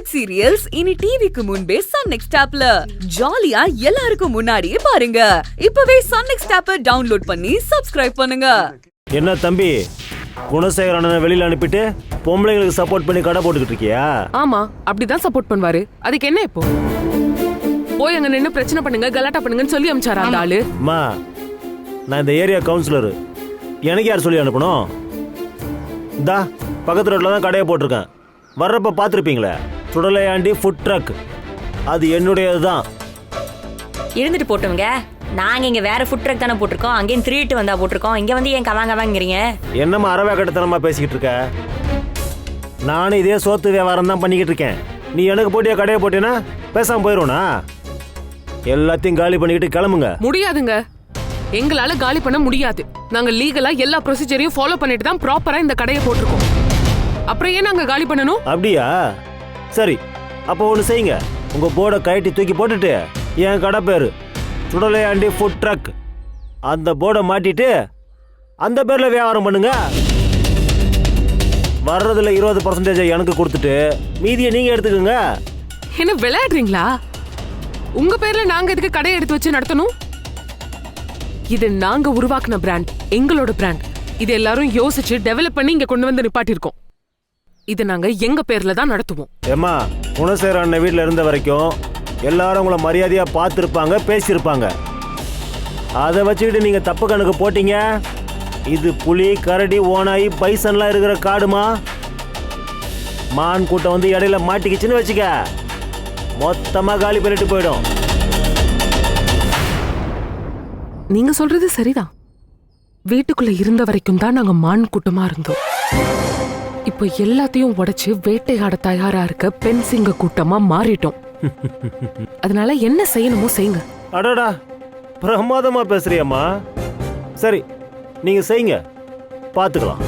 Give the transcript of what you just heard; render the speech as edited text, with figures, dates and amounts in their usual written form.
Web serials இனி டிவிக்கு முன்பே சன் நெக்ஸ்ட் ஆப்ல ஜாலியா எல்லாருக்கும் முன்னாடியே பாருங்க. இப்பவே சன் நெக்ஸ்ட் ஆப்பை டவுன்லோட் பண்ணி சப்ஸ்கிரைப் பண்ணுங்க. என்ன தம்பி, குணசேகரனை வெளியில அனுப்பிட்டு பொம்பளைங்களுக்கு சப்போர்ட் பண்ணி கடை போட்டுக்கிட்டு இருக்கியா? ஆமா, அப்படிதான் சப்போர்ட் பண்ணுவாரு. அதுக்கு என்ன இப்போ? போய் அங்க நின்னு பிரச்சனை பண்ணுங்க, கலாட்டா பண்ணுங்கன்னு சொல்லி அனுப்பிச்சாரா அந்த ஆளு? அம்மா, நான் இந்த ஏரியா கவுன்சிலர், எனக்கு யார் சொல்லி அனுப்பணும்? இந்தா பக்கத்து ரோட்ல தான் கடையை போட்டிருக்கேன். வர்றப்ப பார்த்துருப்பீங்களே, சுடலையாண்டி ஃபுட் ட்ரக், அது என்னுடையது தான். இருந்துட்டு போட்டோங்க, நாங்க இங்க வேற ஃபுட் ட்ரக் தானே போட்டிருக்கோம். அங்கேயும் 3 வந்தா போட்டிருக்கோம். இங்க வந்து ஏன் கவாங்கவாங்கிறீங்க? என்னம்மா அரவா கட்டத்தனமா பேசிக்கிட்டு இருக்க? நானும் இதே சோத்து வியாபாரம் தான் பண்ணிக்கிட்டு இருக்கேன். நீ எனக்கு போட்டியா கடையை போட்டேன்னா பேசாம போயிடுவனா? எல்லாத்தையும் காலி பண்ணிக்கிட்டு கிளம்புங்க. முடியாதுங்க, எங்களால காலி பண்ண முடியாது. நாங்க லீகலா எல்லா ப்ரொசீஜரையும் ஃபாலோ பண்ணிட்டு தான் ப்ராப்பரா இந்த கடையை போட்டிருக்கோம். அப்புறம் ஏன் நாங்க காலி பண்ணணும்? அப்படியா? சரி, அப்போ ஒன்று செய்யுங்க. உங்க போர்டை கழட்டி தூக்கி போட்டுட்டு என் கடை பேரு சுடலையாண்டி ஃபுட் ட்ரக், அந்த போர்டை மாட்டிட்டு அந்த பேர்ல வியாபாரம் பண்ணுங்க. வர்றதுல 20% எனக்கு கொடுத்துட்டு மீதியை நீங்க எடுத்துக்கோங்க. என்ன விளையாடுறீங்களா? உங்க பேர்ல நாங்க எதுக்கு கடையை எடுத்து வச்சு நடத்தணும்? இது நாங்க உருவாக்குன பிராண்ட், எங்களோட பிராண்ட். இது எல்லாரும் யோசிச்சு டெவலப் பண்ணி இங்க கொண்டு வந்து நிப்பாட்டிருக்கோம். இது நாங்க எங்க பேர்ல தான் நடத்துவோம். ஏம்மா, குணசேகர அண்ணன் வீட்டில் இருந்த வரைக்கும் எல்லாரும் உங்களை மரியாதையா பார்த்துருப்பாங்க, பேசியிருப்பாங்க. அதை வச்சுக்கிட்டு நீங்க தப்பு கணக்கு போட்டீங்க. இது புலி, கரடி, ஓனாய், பைசன்லாம் இருக்கிற காடுமா. மான் கூட்டம் வந்து இடையில மாட்டிக்கிச்சுன்னு வச்சுக்க, மொத்தமா காலி பண்ணிட்டு போயிடும். நீங்க சொல்றது சரிதான். வீட்டுக்குள்ள இருந்த வரைக்கும் தான் நாங்க மான் கூட்டமா இருந்தோம். இப்போ எல்லாத்தையும் உடைச்சு வேட்டையாட தயாரா இருக்க பெண் சிங்க கூட்டமா மாறிட்டோம். அதனால என்ன செய்யணுமோ செய்யுங்க. அடடா, பிரமாதமா பேசுறியம்மா. சரி, நீங்க செய்யுங்க, பார்த்துக்கலாம்.